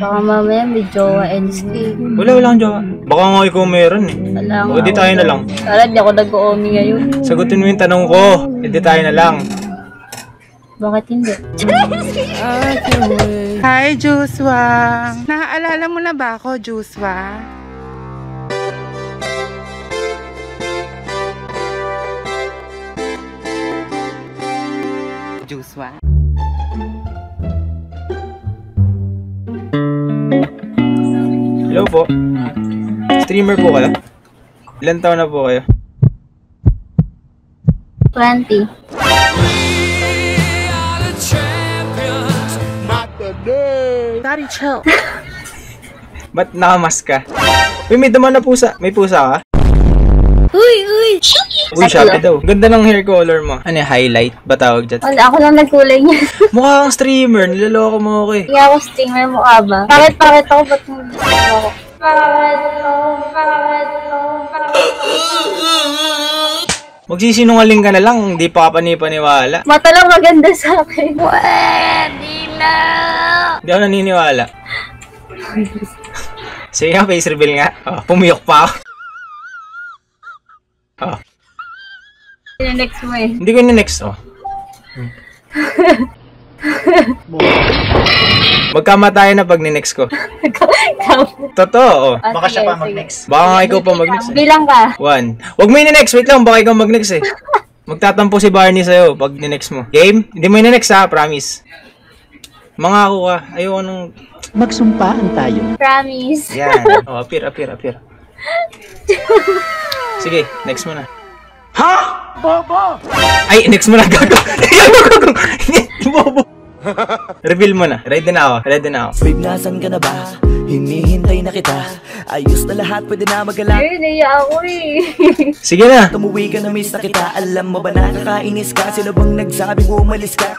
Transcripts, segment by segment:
Baka mamaya may jowa NSK. Wala akong jowa. Baka nga ikaw meron eh. Wala nga. O, di tayo na lang. Kala di ako nag-oomi ngayon. Sagutin mo yung tanong ko. Hindi tayo na lang. Bakit hindi? Hi, Joshua. Naaalala mo na ba ako, Joshua? Joshua? Hello po. Streamer po kayo? Ilan taon na po kayo? 20. Daddy, chill. Ba't nakamas ka? Uy, may dama na pusa. May pusa ka? Uy! Uy, Shopee daw. Ganda ng hair color mo. Ano yung highlight? Ba tawag dyan? Wala, ako lang nagkulay niya. Mukha kang streamer. Niloloko mo ako eh. Hindi ako streamer, mukha ba? Bakit ako? Ba't mo ako? Magsisinungaling ka na lang. Hindi pa ka panipaniwala. Mata lang maganda sa akin. Pwede na! Hindi ako naniniwala. Sige nga, face reveal nga. Oh, pumiyok pa ako. Oh. Next mo eh. Hindi ko next oh. Magkamatayan na pag ni-next ko. Totoo, oh. Baka siya pa mag-next. Baka nga ikaw pa mag-next eh. Bilang ka. 1. Huwag mo ni-next, wait lang, baka ikaw mag-next eh. Magtatampo si Barney sa'yo pag ni-next mo. Game? Hindi mo ni-next ha, promise. Mangako ka, ayaw nung... Magsumpaan tayo. Promise. Yan. Oh, appear. Sige, next mo na. Ha? Bobo! Ay, next mo na, gago. Bobo. Reveal mo na. Ready na ako. Babe, nasan ka na ba? Hinihintay na kita. Ayos na lahat, pwede na magala. Ay, naiya ako eh. Sige na. Tumuwi ka na, miss na kita. Alam mo ba na nakainis ka? Sino bang nagsabing umalis ka?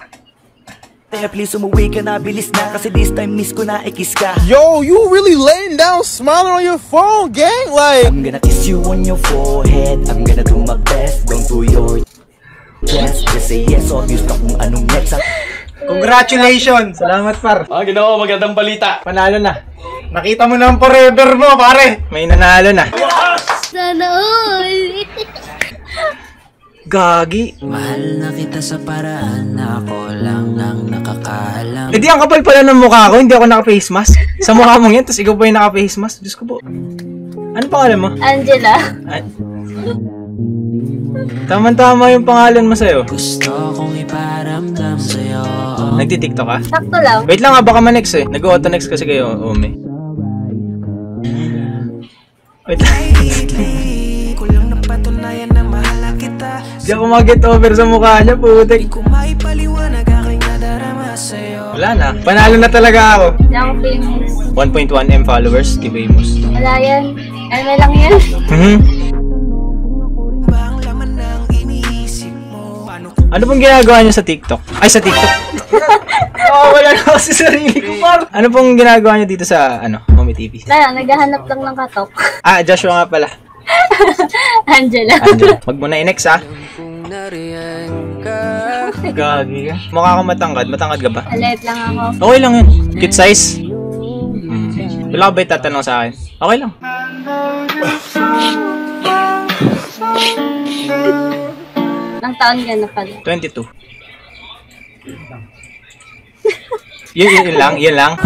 Kaya please umuwi ka na, bilis na. Kasi this time miss ko na, ikis ka. Yo, you really laying down, smiling on your phone, gang? Like, I'm gonna kiss you on your forehead. I'm gonna do my best, don't do your chest. Just say yes, obvious ka kung anong next. Congratulations! Salamat, par. Ginoo, magandang balita. Panalo na. Nakita mo na ang forever mo, pare. May nanalo na. Sana all. Gagi. Mahal na kita sa paraan na ako lang ang nakakaalam. Eh di ang kapal pala ng mukha ko, hindi ako naka-face mask. Sa mukha mong yan, tapos ikaw pa yung naka-face mask. Diyos ko po. Ano pangalan mo? Angela. Ay. Tama-tama yung pangalan mo sa'yo. Gusto kong iparamdam sa'yo. Nagtitiktok ka? Sakto lang. Wait lang baka ma-next eh. Nag-auto-next kasi kayo, Ome. Wait lang. Di ako mag-get over sa mukha niya, putik. Wala na. Panalo na talaga ako. Hindi ako famous. 1.1M followers, di famous. Wala yan. Ano lang yan? Ano pong ginagawa niyo sa TikTok? Ay, sa TikTok? Wala na ako sa sarili ko, par. Ano pong ginagawa niyo dito sa, Mommy TV? Wala, naghahanap lang ng katok. Ah, Joshua nga pala. Angela. Wag mo na i-next, ha? Gagi ka. Mukha kang matangkad. Matangkad ka ba? Alit lang ako. Okay lang yun. Cute size. Wala ka ba itatanong sa akin? Okay lang. Ilang taon ka na pala? 22. Yun lang.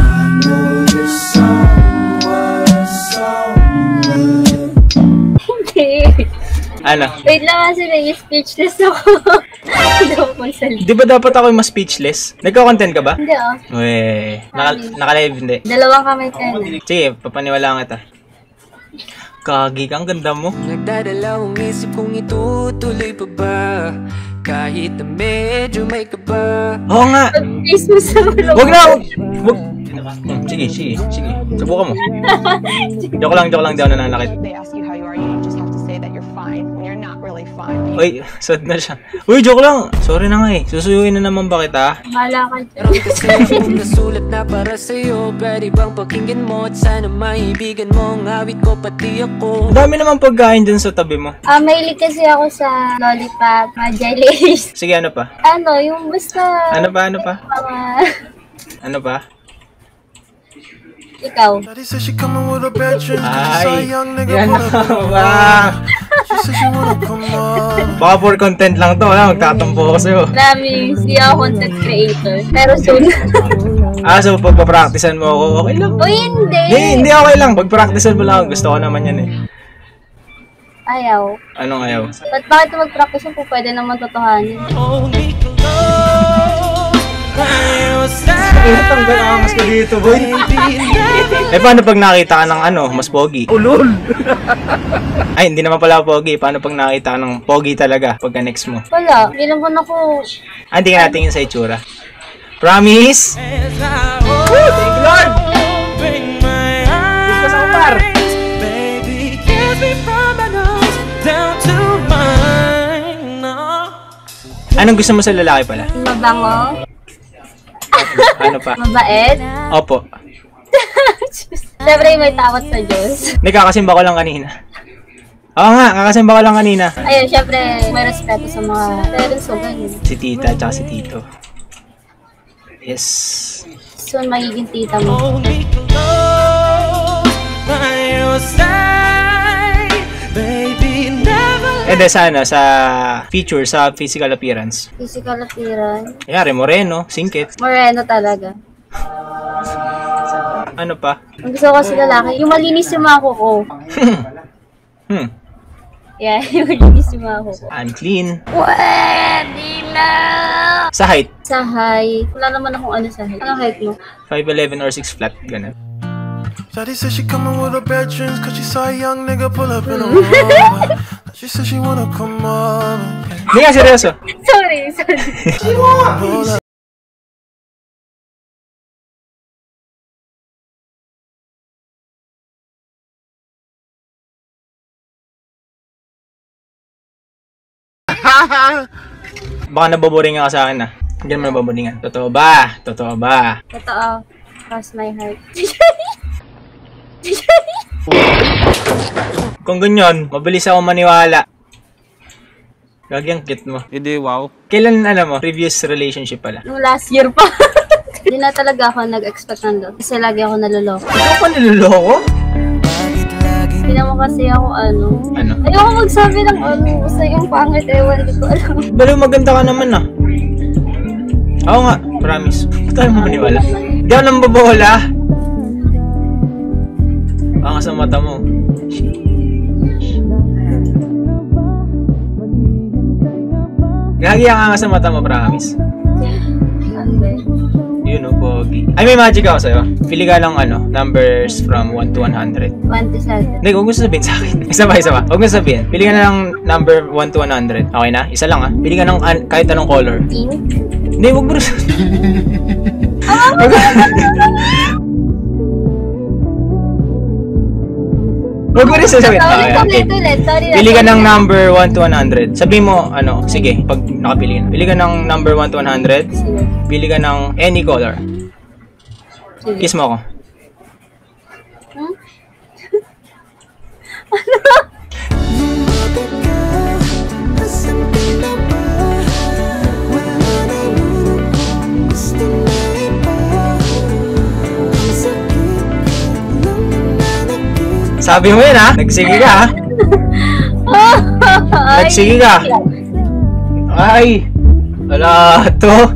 Hindi. Ano? Wait lang kasi nai-speechless ako. Hindi ako magsalita. Di ba dapat ako yung mas speechless? Nagka-content ka ba? Hindi oh. Weh, naka-live hindi. Dalawang kamay tayo na. Sige, papaniwalaan kita. Kagi ka, ang ganda mo. Nagdadalawang isip kung itutuloy pa ba, kahit na medyo may kaba. Oo nga. Face mo sa ulo. Wag na. Wag. Sige. Subukan mo. Joke lang, di ako nananakit. They ask you how you are, you just have to say that you're fine when you're not really fine. Uy, sad na siya. Uy, joke lang. Sorry na nga eh. Susuyuin na naman ba kita? Bahala ka dyan. Kasi nasulat na para sa'yo, pwede bang pakinggan mo at sana maibigan mo ang awit ko pati ako. Ang dami naman pagkain dun sa tabi mo. Mahilig kasi ako sa lollipop, jellies. Sige, ano pa? Yung basta... Ano pa? Mga... Ano pa? Ikaw. Ay, yan ba? Baka for content lang to, ha? Magtatampo ko sa'yo. Promise, hindi ako content creator. Pero soon. So pagpa-practicean mo ako, okay lang. O hindi. Hindi okay lang. Pag-practicean mo lang, gusto ko naman yan eh. Ayaw. Anong ayaw? Bakit mag-practice kung pwede naman totohanin? Tanggal angas ko dito, boy. Paano pag nakita ka ng mas pogi? Ulol! Ay, hindi naman pala pogi. Paano pag nakita ka ng pogi talaga pagka next mo? Wala. Hindi naman ako... Hindi ka natingin sa itsura. Promise? Woo! Thank you, Lord! Gusto sa upar! Anong gusto mo sa lalaki pala? Mabango. Ano pa? Mabait. Opo. Siyempre may takot sa Diyos. Hindi, kakasimba ko lang kanina. Oo nga, kakasimba ko lang kanina. Ayun, siyempre may respeto sa mga parents ko ganyan. Si tita at si tito. Yes. Soon magiging tita mo. Sana sa feature, sa physical appearance. Physical appearance. Yari, moreno, singkit. Moreno talaga. Ano pa? Ang gusto ko sa lalaki, yung malinis yung mga kuko. Yeah, yung malinis yung mga kuko. I'm clean. Pwede na! Sa height? Sa height. Wala naman akong ano sa height. Anong height mo? 5'11 or 6 flat, ganun. Shawty said she coming with her bad dreams cause she saw a young nigga pull up in a Rover. She said she wanna come over. Hindi nga, seryoso. Sorry. Baka naboboringan ka sa akin ah. Hindi naman naboboringan. Totoo ba? Totoo ba? Totoo. Cross my heart. Kung ganyan, mabilis ako maniwala. Gagi ang cute mo. Hindi, wow. Kailan mo? Previous relationship pala. Nung last year pa. Hindi na talaga ako nag-expect ng love. Kasi lagi ako naloloko. Ikaw pa niloloko? Hindi naman kasi ako Ano? Ayoko magsabi ng basta yung pangit, ewan, hindi ko alam. Baliw, maganda ka naman ah. Oo nga, promise. Ba't tayo mo maniwala? Hindi ako nang babola. Ang sa mata mo. Gagi ang sa mata mo, promise. Yun o, pogi. Ay, may magic ako sa'yo. Pili ka lang numbers from 1 to 100. 27. Hindi, huwag mo sabihin sa akin. Isa pa. Huwag mo sabihin. Pili ka na lang number 1 to 100. Okay na? Isa lang Pili ka ng kahit anong color. Pink? Hindi, huwag mo rin sabihin. Huwag mo rin sasabihin. Ulit. Sorry. Pili ka ng number 1 to 100. Sabi mo, sige, pag nakapili ka. Pili ka ng number 1 to 100. Sige. Pili ka ng any color. Sige. Kiss mo ako. Sabi mo yun nagsige ka Nagsige ka. Ay, wala to.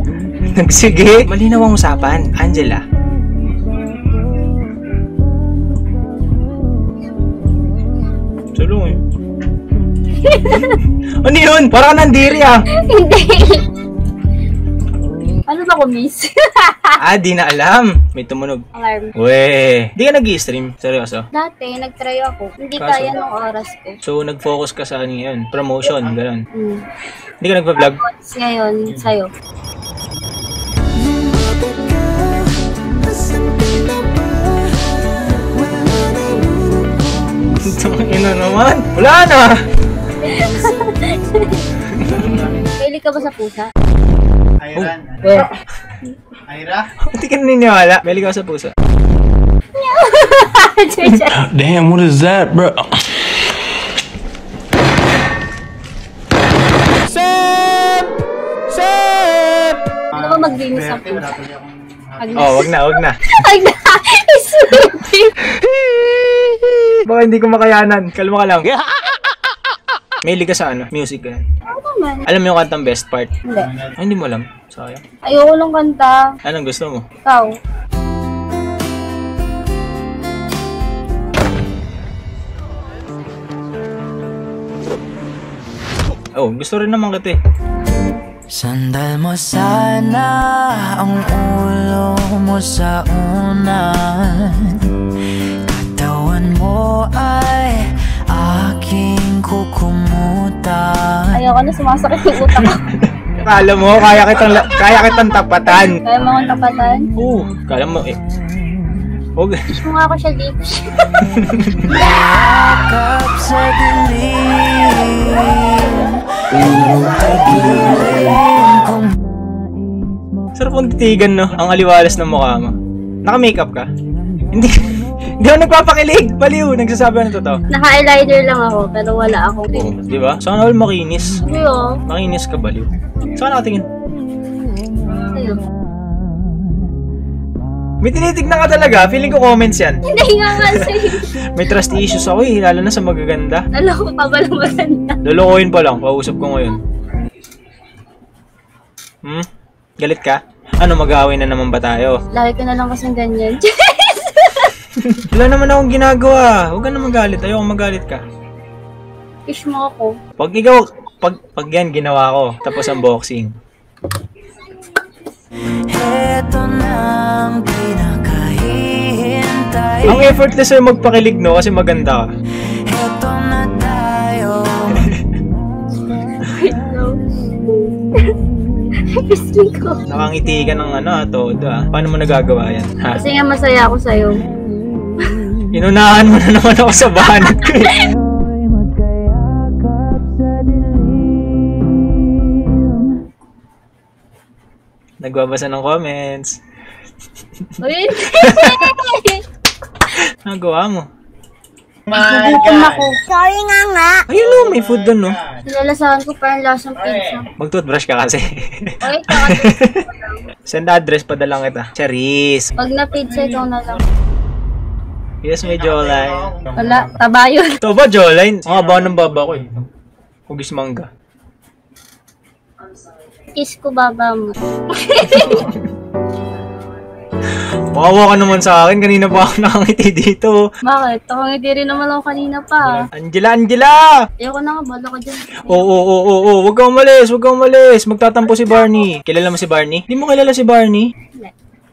Nagsige. Malinaw ang usapan, Angela. Salong Ano yun? Parang nandiri Hindi. Ano ba ko, miss? Di na alam. May tumunog. Alarm. Weh. Di ka nag-i-stream? Seryoso? Dati, nag-try ako. Hindi Kaso? kaya nung oras ko. So, nag-focus ka sa yun? Promotion, gano'n. Hindi ka nagpa-vlog? Ngayon, sa'yo. Ina naman. Wala na. Mahilig ka ba sa pusa? Ayran. Ayra? Hindi ka naniniwala. Mahilig ka sa pusa. Damn, what is that, bro? Ano ba maglinis sa pusa? Wag na. Ay na! Baka hindi ko makayanan. Kalma ka lang. Mahilig ka sa ano? Music ka. naman. Alam mo yung kantang best part? Hindi. Ay, hindi mo alam. Sayang. Ayoko lang kanta. Anong gusto mo? Ikaw. Oh, gusto rin naman kita eh. Sandal mo sana ang ulo mo sa unan. Katawan mo ay aking kukumutan. Ayoko na, sumasakit yung utak ko. Kala mo, kaya kitang tapatan. Kaya mo akong tapatan? Oo, kala mo eh. Huwag. Gusto mo nga ako siya dito. Yakap sa dilim. Sarap mong titigan, no? Ang aliwalas ng mukha mo. Naka-makeup ka? Hindi. Hindi ako nagpapakilig. Baliw. Nagsasabi ano totoo. Naka-eyeliner lang ako, pero wala akong Oo, di ba? Sana all makinis. Iyo. Makinis ka, baliw. Saan nakatingin? Sa'yo. May tinitignan ka talaga. Feeling ko comments yan. Hindi nga nga sa'yo. May trust issues ako eh. Lalo na sa magaganda. Alam ko pa ba lang maganda? Lolokohin pa lang. Kausap ko ngayon. Galit ka? Ano, mag-aaway na naman ba tayo? Lagi ko na lang kasing ganyan. Wala naman akong ginagawa. Huwag ka na magalit. Ayoko magalit ka. Kiss mo ako. Pag ikaw, pag yan ginawa ko, tapos ang boxing. Heto nang pinakahihintay. Ang effortless ay magpakilig, no? Kasi maganda ka. Heto na tayo. Pisling ko. Nakangiti ka ng ano, todo ah. Paano mo nagagawa yan? Ha? Kasi nga masaya ako sa'yo. Inunahan mo na naman ako sa banat ko eh. Nagbabasa ng comments. Uy, Nagawa mo. nagutom ako. Sorry nga. Ayun no, may food doon no. Nilalasahan ko parang lasang pizza. Mag-toothbrush ka kasi. Okay, kakatid. Send address, padalang kita. Charis. Pag na-pizza, ikaw na lang. Yes, may jawline. Wala, taba yun. Ito ba jawline? Ang haba ng baba ko eh. Hugis mangga. Kiss ko baba mo. Makawa ka naman sa akin. Kanina pa ako nakangiti dito. Bakit? Ako hindi rin naman ako kanina pa. Angela! Angela! Ayoko na nga, bala ko dyan. Oo. Huwag kang umalis. Magtatampo si Barney. Kilala mo si Barney? Di mo kilala si Barney? Hindi.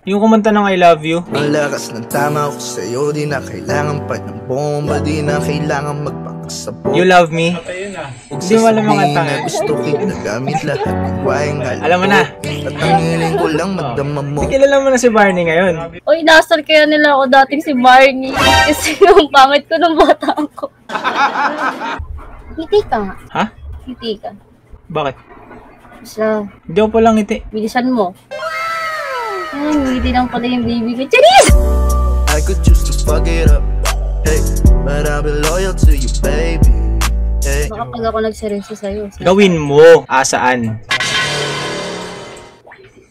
Yung kumanta ng I love you. Ang lakas ng tama ko sa'yo, di na kailangan pa ng bomba, di na kailangan magpakasabot. You love me? Hindi mo alam mga kanta. Gusto kita gamit lahat ng wayang halip. Alam mo na. At ang hiling ko lang magdama mo. Di kilala mo na si Barney ngayon. Uy, nasal kaya nila ako dating si Barney. Kasi yung pangit ko ng bata ko. Ngiti ka nga. Ha? Ngiti ka. Bakit? Basta, Hindi ako palang ngiti. bilisan mo. Ay, ngiti lang pala yung baby ko. Charis! I could choose to fuck it up, hey, but I'll be loyal to you, baby. Hey. Baka pag ako nagseryoso sa'yo. Gawin mo. Asaan?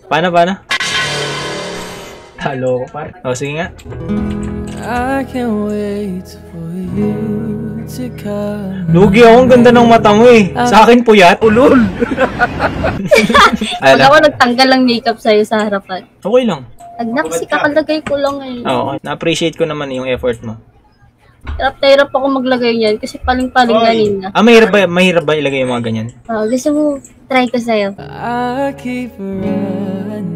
Paano? Hello, par. O, sige nga. I can't wait for you to come. Lugi ako. Ang ganda ng mata mo eh. Sa akin puyat. Ulol. Pag ako nagtanggal ng makeup sa'yo sa harapan. Okay lang. Nagnaksi, kakalagay ko lang eh. Oo. Na-appreciate ko naman yung effort mo. Hirap na hirap ako maglagay niyan kasi paling-paling ganina. Mahirap ba ilagay yung mga ganyan? Gusto mo, try ko sa'yo. I keep running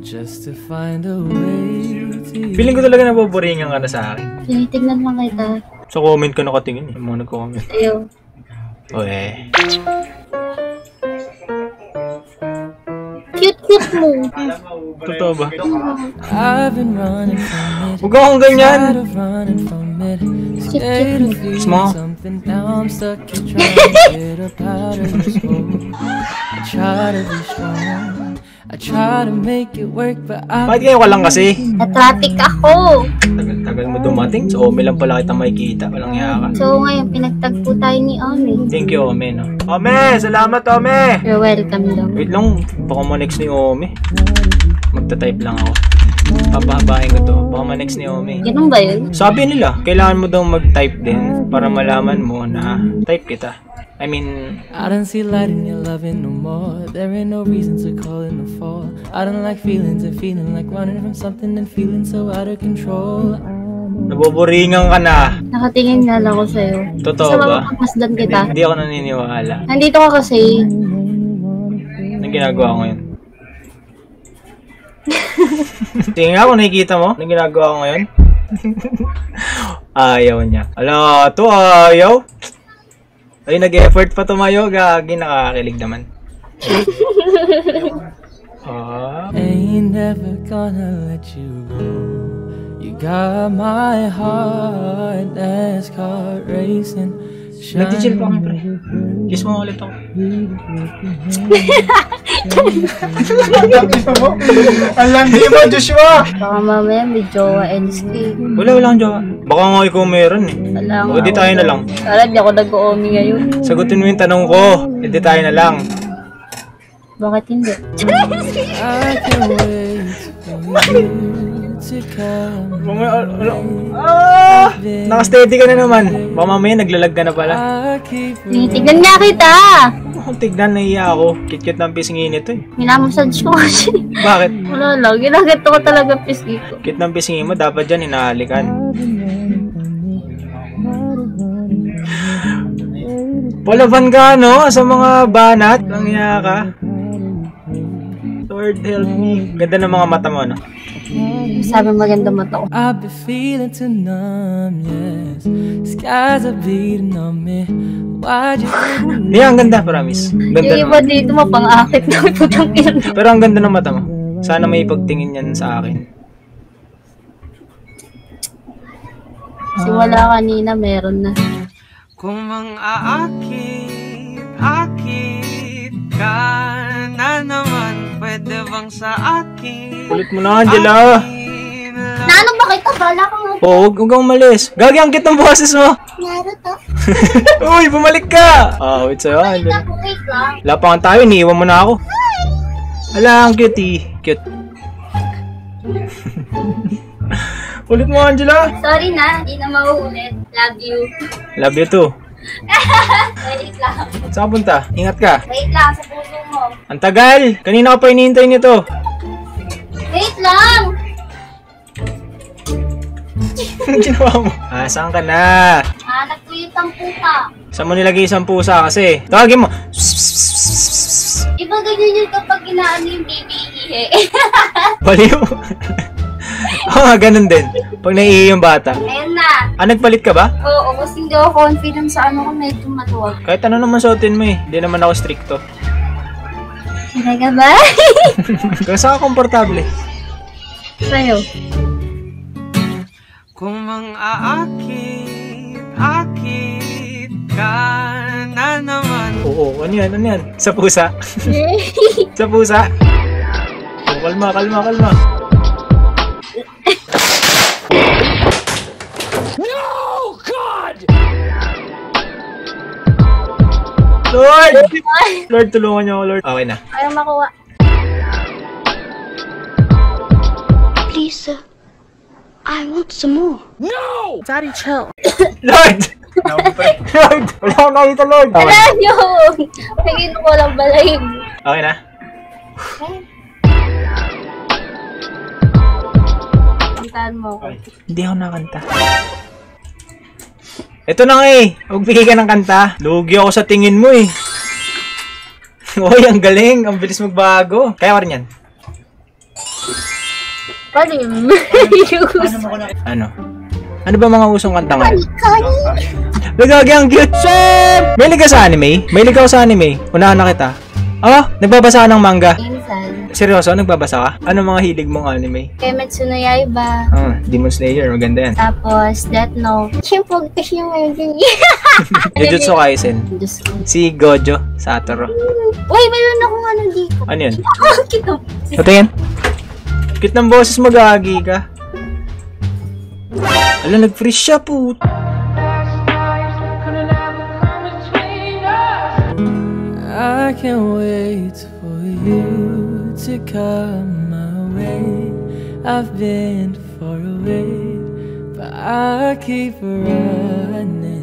just to find a way to you. Feeling ko talaga naboboringan ka na sa akin. Tinitignan lang kita. Sa comment ka nakatingin eh. Yung mga nagko-comment. Sa'yo. Oe. Cute mo. Totoo ba? I've been running from it. Huwag akong ganyan. Tired of running from it. Scared of feeling Small. something. Now I'm stuck here trying to get up out of this hole. I try to be strong. I try to make it work, but Bakit kayo ka lang kasi? Atratic ako. Tagal mo dumating. So, Ome lang pala kita makikita. Walang yaka. So ngayon, pinagtagpo tayo ni Omi. Thank you, Ome, no? Ome! Salamat, Ome! You're welcome daw. Wait lang. Baka ma-next ni Ome. Magta-type lang ako. Papahabain ko to. Baka ma-next ni Omi. Ganun ba yun? Sabi nila, kailangan mo daw mag-type din para malaman mo na type kita. I mean, I don't see light in your loving no more. There ain't no reason to call it no fall. I don't like feelings and feeling like running from something and feeling so out of control. naboboringan ka na. Nakatingin nga lang ako sa'yo. Totoo Sa ba? mapapagmasdan kita. Hindi ako naniniwala. Nandito ka kasi. Anong ginagawa ko ngayon? Sige nga kung nakikita mo, anong ginagawa ko ngayon? Ayaw niya. Ala, to ayaw. Ay, nag-effort pa tumayo. Gagi, nakakakilig naman. Ain't never gonna let you go. You got my heart, that's heart racing. Nag-chill pa kami, pre. Kiss mo ulit ako. Ang landi mo, Joshua! Baka mamaya may jowa NSK. Wala akong jowa. Baka nga ikaw meron eh. Wala nga. O, di tayo na lang. Kala di ako nag-oomi ngayon. Sagutin mo yung tanong ko. Hindi tayo na lang. Bakit hindi? I can't wait for you to come. Naka-steady ka na naman. Baka mamaya naglalag ka na pala. I keep Tinitignan nga kita! Tignan, nahiya ako. Cute-cute ng pisngi nito eh. Minamassage ko kasi. Bakit? Wala lang. Ginagato ko talaga pisngi ko. Cute ng pisngi mo, dapat dyan hinahalikan. Palaban ka, no? Sa mga banat. Langya ka. Lord help me. Ganda ng mga mata mo, no? Sabi maganda mata ko. I've been feeling too numb, yes. Skies are beating on me. Why'd you Yeah, ang ganda, promise. Ganda Yung iba naman. dito mapang-akit na putang ina. Pero ang ganda ng mata mo. Sana may ipagtingin yan sa akin. Simula kanina meron na. Kung mang-aakit ka na naman, pwede bang sa akin? Kulit mo na, Angela. Naano ba kita? Bala ka nga. Oh, huwag kang umalis. Gagi, ang cute ng boses mo. Naruto. Uy, bumalik ka. Oh, wait sa'yo, Angela. Wait lang. Lapangan tayo, iniiwan mo na ako. Ala, ang cute eh. Cute. Ulit mo, Angela. Sorry na, hindi na mauulit. Love you. Love you too. Wait lang. Saan ka punta? Ingat ka. Wait lang, sa puso mo. Ang tagal. Kanina ka pa hinihintay nito. Wait lang! Anong ginawa mo? Ah, saan ka na? Nagpuyot ang puta. Saan mo nilagay isang pusa kasi? Tawagin mo. Iba ganyan yun kapag ginaano yung baby ihe. Baliw. Oo nga, ganun din. Pag naiihi yung bata. Ayun na. Ah, nagpalit ka ba? Oo, kasi hindi ako confident sa ano ko na ito matuwag. Kahit ano naman suotin mo eh. Hindi naman ako stricto. Talaga ba? Kung saan ka komportable. Sa'yo. Kung mang-aakit ka na naman. Oo, ano yan? Ano yan? Sa pusa? Sa pusa? Oh, kalma, kalma, kalma. No! God! Lord! Lord, tulungan niyo ako, Lord. Okay na. Ayaw makuha. Please, sir. I want some more. No! Daddy, chill. Lord! Lord! Wala akong nakita, Lord. Okay. Alam nyo! Nagino ko lang balay. Okay na? Kantahan mo ako. Hindi ako nakanta. Ito na nga eh. Magbigay ka ng kanta. Lugi ako sa tingin mo eh. Uy, ang galing. Ang bilis magbago. Kaya ka rin yan. Palim. Ano? Ano ba mga usong kanta ngayon? Nagagi ang cute. Sam! May liga sa anime? May ligaw sa anime? Unahan na kita. Ah, nagbabasa ka ng manga. Minsan. Seryoso, nagbabasa ka? Ano mga hilig mong anime? Kimetsu no Yaiba. Ah, Demon Slayer. Maganda yan. Tapos, Death Note. Siyempre, kasi yung ngayon din. Jujutsu Kaisen. Diyos ko. Si Gojo Satoru. Uy, mayroon akong ano dito. Ano yun? Kito. Patingin. Cute ng boses mo, gagi ka. Ala, nag-freeze siya, put. I can't wait for you to come my way. I've been far away, but I keep running.